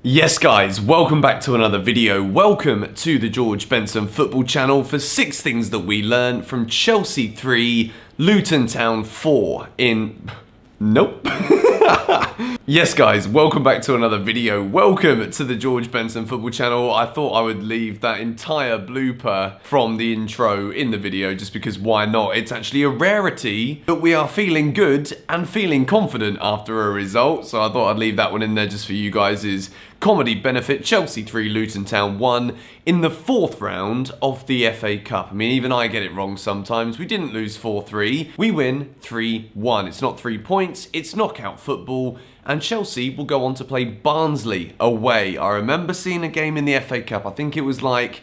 Yes guys, welcome back to another video. Welcome to the George Benson football channel for 6 things that we learned from Chelsea 3, Luton Town 4 in... Nope. Yes guys, welcome back to another video. Welcome to the George Benson football channel. I thought I would leave that entire blooper from the intro in the video just because why not? It's actually a rarity that we are feeling good and feeling confident after a result. So I thought I'd leave that one in there just for you guys' comedy benefit. Chelsea 3, Luton Town 1 in the 4th round of the FA Cup. I mean, even I get it wrong sometimes. We didn't lose 4-3. We win 3-1. It's not 3 points. It's knockout football. And Chelsea will go on to play Barnsley away. I remember seeing a game in the FA Cup. I think it was like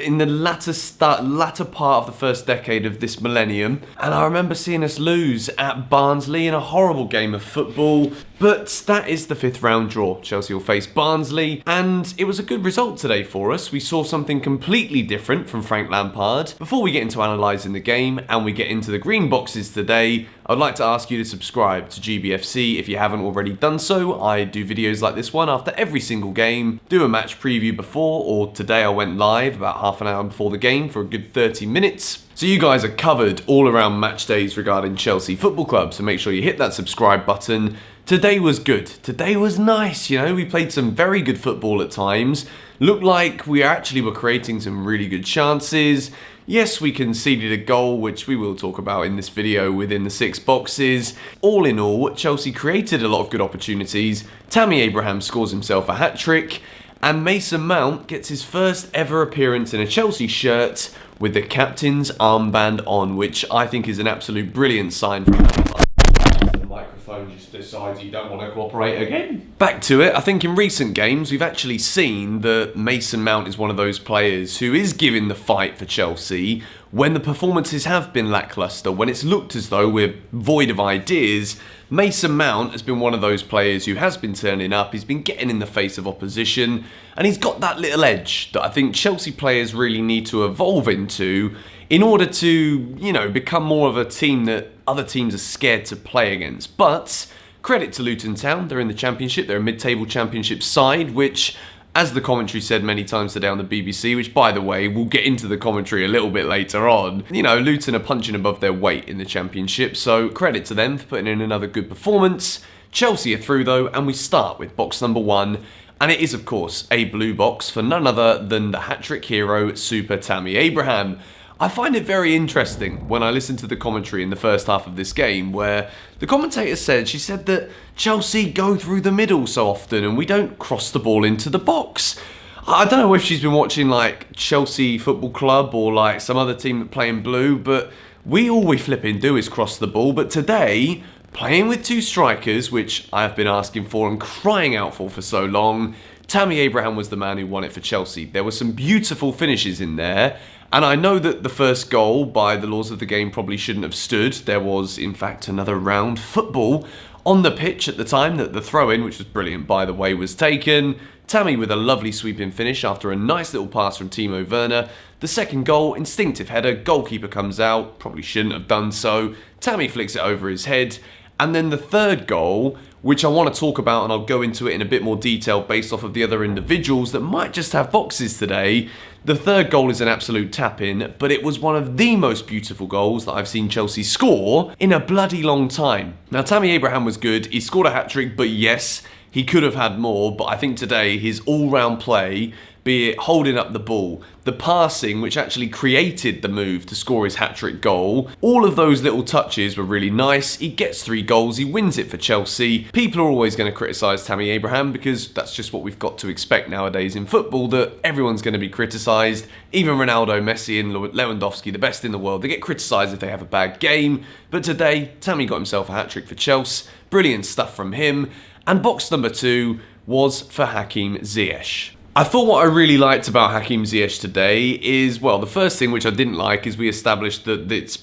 in the latter part of the first decade of this millennium. And I remember seeing us lose at Barnsley in a horrible game of football. But that is the 5th round draw. Chelsea will face Barnsley. And it was a good result today for us. We saw something completely different from Frank Lampard. Before we get into analysing the game and we get into the green boxes today, I'd like to ask you to subscribe to GBFC if you haven't already done so. I do videos like this one after every single game, do a match preview before, or today I went live about half an hour before the game for a good 30 minutes. So you guys are covered all around match days regarding Chelsea Football Club, so make sure you hit that subscribe button. Today was good. Today was nice, you know, we played some very good football at times. Looked like we actually were creating some really good chances. Yes, we conceded a goal, which we will talk about in this video within the 6 boxes. All in all, Chelsea created a lot of good opportunities. Tammy Abraham scores himself a hat-trick. And Mason Mount gets his first ever appearance in a Chelsea shirt with the captain's armband on, which I think is an absolute brilliant sign from the microphone just decides you don't want to cooperate again. Back to it, I think in recent games we've actually seen that Mason Mount is one of those players who is giving the fight for Chelsea when the performances have been lacklustre, when it's looked as though we're void of ideas. Mason Mount has been one of those players who has been turning up, he's been getting in the face of opposition, and he's got that little edge that I think Chelsea players really need to evolve into in order to, you know, become more of a team that other teams are scared to play against. But credit to Luton Town, they're in the Championship, they're a mid-table Championship side, which, as the commentary said many times today on the BBC, which by the way, we'll get into the commentary a little bit later on, you know, Luton are punching above their weight in the Championship, so credit to them for putting in another good performance. Chelsea are through though, and we start with box number 1, and it is of course a blue box for none other than the hat-trick hero, Super Tammy Abraham. I find it very interesting when I listen to the commentary in the first half of this game where the commentator said, she said that Chelsea go through the middle so often and we don't cross the ball into the box. I don't know if she's been watching like Chelsea Football Club or like some other team that play in blue, but all we flipping do is cross the ball. But today, playing with 2 strikers, which I've been asking for and crying out for so long, Tammy Abraham was the man who won it for Chelsea. There were some beautiful finishes in there. And I know that the first goal, by the laws of the game, probably shouldn't have stood. There was, in fact, another round football on the pitch at the time that the throw-in, which was brilliant by the way, was taken. Tammy with a lovely sweeping finish after a nice little pass from Timo Werner. The second goal, instinctive header, goalkeeper comes out, probably shouldn't have done so. Tammy flicks it over his head. And then the third goal, which I want to talk about, and I'll go into it in a bit more detail based off of the other individuals that might just have boxes today. The third goal is an absolute tap-in, but it was one of the most beautiful goals that I've seen Chelsea score in a bloody long time. Now, Tammy Abraham was good. He scored a hat-trick, but yes, he could have had more. But I think today, his all-round play, be it holding up the ball, the passing, which actually created the move to score his hat-trick goal, all of those little touches were really nice. He gets 3 goals, he wins it for Chelsea. People are always going to criticise Tammy Abraham because that's just what we've got to expect nowadays in football, that everyone's going to be criticised. Even Ronaldo, Messi and Lewandowski, the best in the world, they get criticised if they have a bad game. But today, Tammy got himself a hat-trick for Chelsea. Brilliant stuff from him. And box number 2 was for Hakim Ziyech. I thought what I really liked about Hakim Ziyech today is, well, the first thing which I didn't like is we established that it's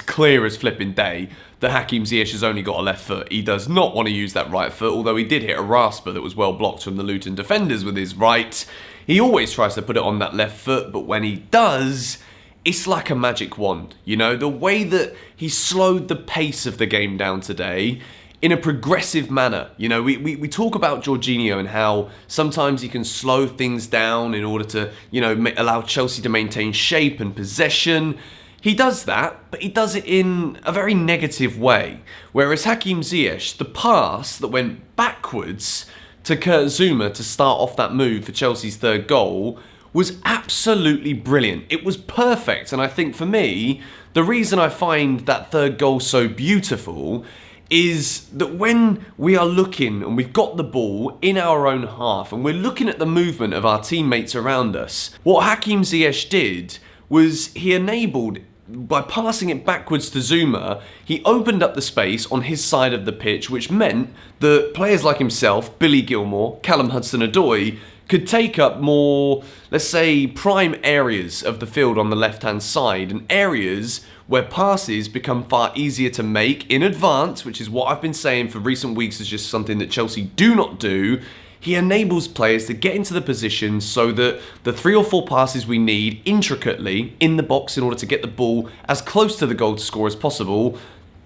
clear as flipping day that Hakim Ziyech has only got a left foot. He does not want to use that right foot, although he did hit a rasper that was well blocked from the Luton defenders with his right. He always tries to put it on that left foot, but when he does, it's like a magic wand. You know, the way that he slowed the pace of the game down today, in a progressive manner. You know, we talk about Jorginho and how sometimes he can slow things down in order to, you know, allow Chelsea to maintain shape and possession. He does that, but he does it in a very negative way. Whereas Hakim Ziyech, the pass that went backwards to Kurt Zouma to start off that move for Chelsea's third goal was absolutely brilliant. It was perfect. And I think for me, the reason I find that third goal so beautiful is that when we are looking and we've got the ball in our own half and we're looking at the movement of our teammates around us, what Hakim Ziyech did was he enabled, by passing it backwards to Zouma, he opened up the space on his side of the pitch, which meant that players like himself, Billy Gilmour, Callum Hudson-Odoi, could take up more, let's say, prime areas of the field on the left-hand side, and areas where passes become far easier to make in advance, which is what I've been saying for recent weeks is just something that Chelsea do not do. He enables players to get into the position so that the 3 or 4 passes we need intricately in the box in order to get the ball as close to the goal to score as possible,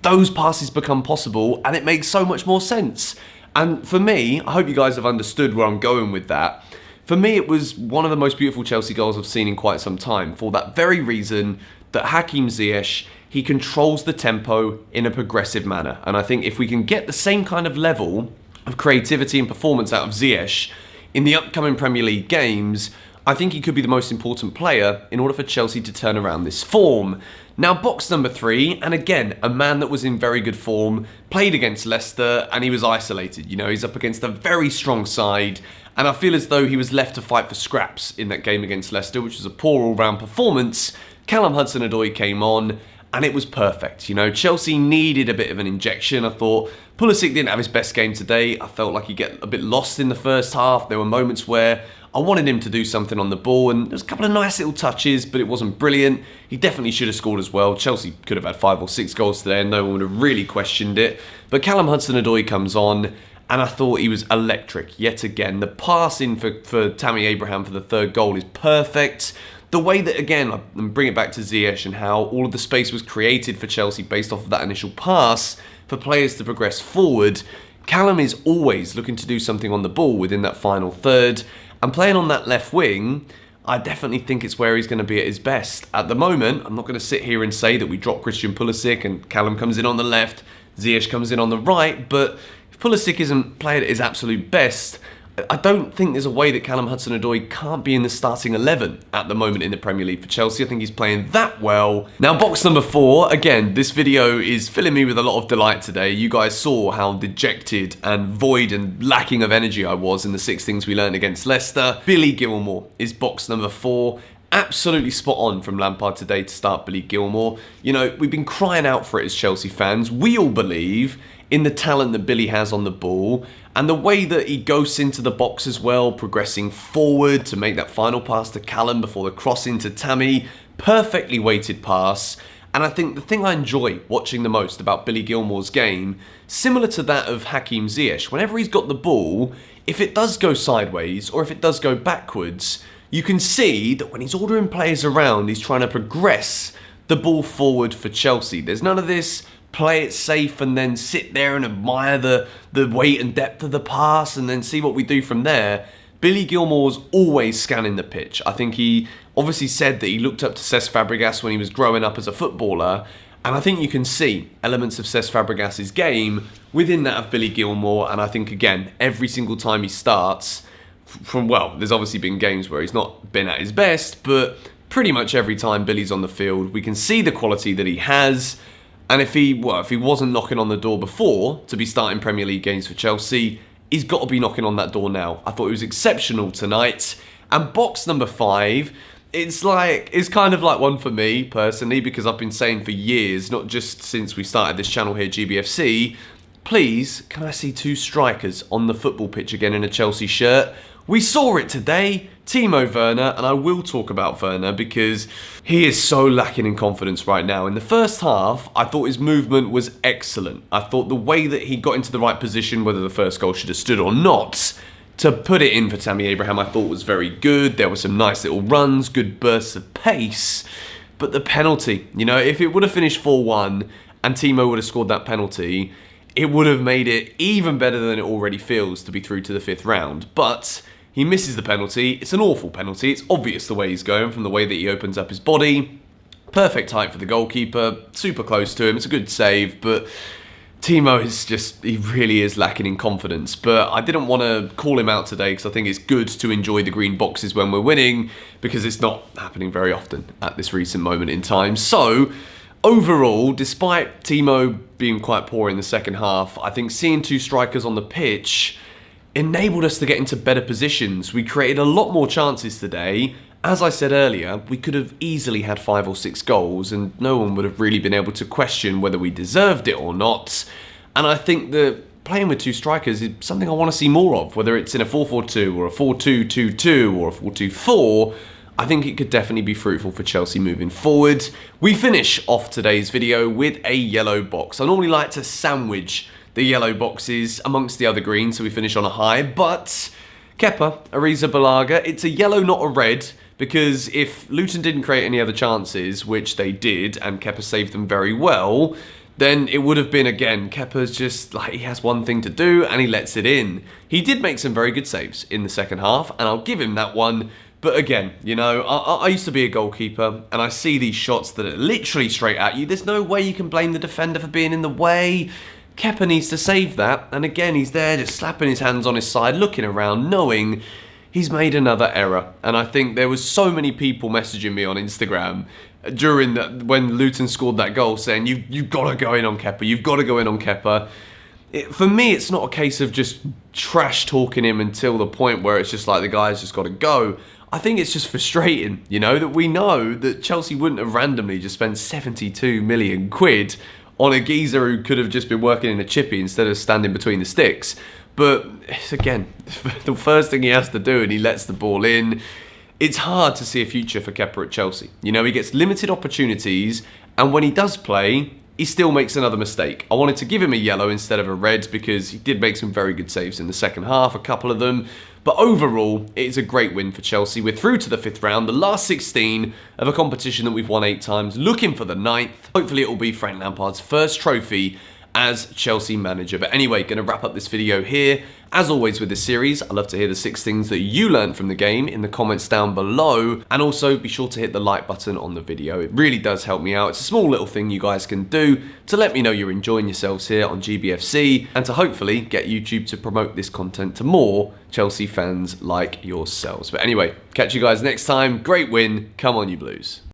those passes become possible, and it makes so much more sense. And for me, I hope you guys have understood where I'm going with that. For me, it was one of the most beautiful Chelsea goals I've seen in quite some time, for that very reason that Hakim Ziyech, he controls the tempo in a progressive manner. And I think if we can get the same kind of level of creativity and performance out of Ziyech in the upcoming Premier League games, I think he could be the most important player in order for Chelsea to turn around this form. Now, box number 3, and again, a man that was in very good form, played against Leicester, and he was isolated. You know, he's up against a very strong side, and I feel as though he was left to fight for scraps in that game against Leicester, which was a poor all-round performance. Callum Hudson-Odoi came on, and it was perfect. You know, Chelsea needed a bit of an injection. I thought Pulisic didn't have his best game today. I felt like he'd get a bit lost in the first half. There were moments where I wanted him to do something on the ball, and there was a couple of nice little touches, but it wasn't brilliant. He definitely should have scored as well. Chelsea could have had 5 or 6 goals today, and no one would have really questioned it. But Callum Hudson-Odoi comes on, and I thought he was electric yet again. The passing for Tammy Abraham for the third goal is perfect. The way that, again, I bring it back to Ziyech and how all of the space was created for Chelsea based off of that initial pass for players to progress forward. Callum is always looking to do something on the ball within that final third. And playing on that left wing, I definitely think it's where he's going to be at his best. At the moment, I'm not going to sit here and say that we drop Christian Pulisic and Callum comes in on the left, Ziyech comes in on the right, but if Pulisic isn't playing at his absolute best, I don't think there's a way that Callum Hudson-Odoi can't be in the starting 11 at the moment in the Premier League for Chelsea. I think he's playing that well. Now, box number 4, again, this video is filling me with a lot of delight today. You guys saw how dejected and void and lacking of energy I was in the 6 things we learned against Leicester. Billy Gilmour is box number 4. Absolutely spot on from Lampard today to start Billy Gilmour. You know, we've been crying out for it as Chelsea fans. We all believe in the talent that Billy has on the ball and the way that he goes into the box as well, progressing forward to make that final pass to Callum before the cross into Tammy. Perfectly weighted pass. And I think the thing I enjoy watching the most about Billy Gilmour's game, similar to that of Hakim Ziyech, whenever he's got the ball, if it does go sideways or if it does go backwards, you can see that when he's ordering players around, he's trying to progress the ball forward for Chelsea. There's none of this play it safe and then sit there and admire the weight and depth of the pass and then see what we do from there. Billy Gilmour's always scanning the pitch. I think he obviously said that he looked up to Cesc Fabregas when he was growing up as a footballer, and I think you can see elements of Cesc Fabregas' game within that of Billy Gilmour. And I think, again, every single time he starts, well, there's obviously been games where he's not been at his best, but pretty much every time Billy's on the field, we can see the quality that he has. And if he wasn't knocking on the door before to be starting Premier League games for Chelsea, he's got to be knocking on that door now. I thought he was exceptional tonight. And box number 5, it's kind of like one for me personally, because I've been saying for years, not just since we started this channel here, GBFC, please, can I see 2 strikers on the football pitch again in a Chelsea shirt? We saw it today, Timo Werner, and I will talk about Werner because he is so lacking in confidence right now. In the first half, I thought his movement was excellent. I thought the way that he got into the right position, whether the first goal should have stood or not, to put it in for Tammy Abraham, I thought was very good. There were some nice little runs, good bursts of pace, but the penalty, you know, if it would have finished 4-1 and Timo would have scored that penalty, it would have made it even better than it already feels to be through to the 5th round. But he misses the penalty. It's an awful penalty. It's obvious the way he's going from the way that he opens up his body. Perfect height for the goalkeeper. Super close to him. It's a good save, but Timo is just, he really is lacking in confidence. But I didn't want to call him out today because I think it's good to enjoy the green boxes when we're winning, because it's not happening very often at this recent moment in time. So overall, despite Timo being quite poor in the second half, I think seeing 2 strikers on the pitch enabled us to get into better positions. We created a lot more chances today. As I said earlier, we could have easily had 5 or 6 goals and no one would have really been able to question whether we deserved it or not. And I think that playing with 2 strikers is something I want to see more of, whether it's in a 4-4-2 or a 4-2-2-2 or a 4-2-4. I think it could definitely be fruitful for Chelsea moving forward. We finish off today's video with a yellow box. I normally like to sandwich the yellow boxes amongst the other greens so we finish on a high, but Kepa Arrizabalaga, it's a yellow, not a red, because if Luton didn't create any other chances, which they did, and Kepa saved them very well, then it would have been, again, Kepa's just, like, he has one thing to do, and he lets it in. He did make some very good saves in the second half, and I'll give him that one, but again, you know, I used to be a goalkeeper, and I see these shots that are literally straight at you. There's no way you can blame the defender for being in the way. Kepa needs to save that, and again, he's there just slapping his hands on his side, looking around, knowing he's made another error. And I think there was so many people messaging me on Instagram during when Luton scored that goal saying, you've got to go in on Kepa, you've got to go in on Kepa. For me, it's not a case of just trash talking him until the point where it's just like the guy's just got to go. I think it's just frustrating, you know, that we know that Chelsea wouldn't have randomly just spent 72 million quid on a geezer who could have just been working in a chippy instead of standing between the sticks. But it's, again, the first thing he has to do, and he lets the ball in. It's hard to see a future for Kepa at Chelsea. You know, he gets limited opportunities, and when he does play, he still makes another mistake. I wanted to give him a yellow instead of a red because he did make some very good saves in the second half, a couple of them. But overall, it is a great win for Chelsea. We're through to the 5th round, the last 16 of a competition that we've won 8 times, looking for the 9th. Hopefully it will be Frank Lampard's first trophy as Chelsea manager. But anyway, going to wrap up this video here. As always with this series, I'd love to hear the 6 things that you learned from the game in the comments down below. And also be sure to hit the like button on the video. It really does help me out. It's a small little thing you guys can do to let me know you're enjoying yourselves here on GBFC and to hopefully get YouTube to promote this content to more Chelsea fans like yourselves. But anyway, catch you guys next time. Great win. Come on, you Blues.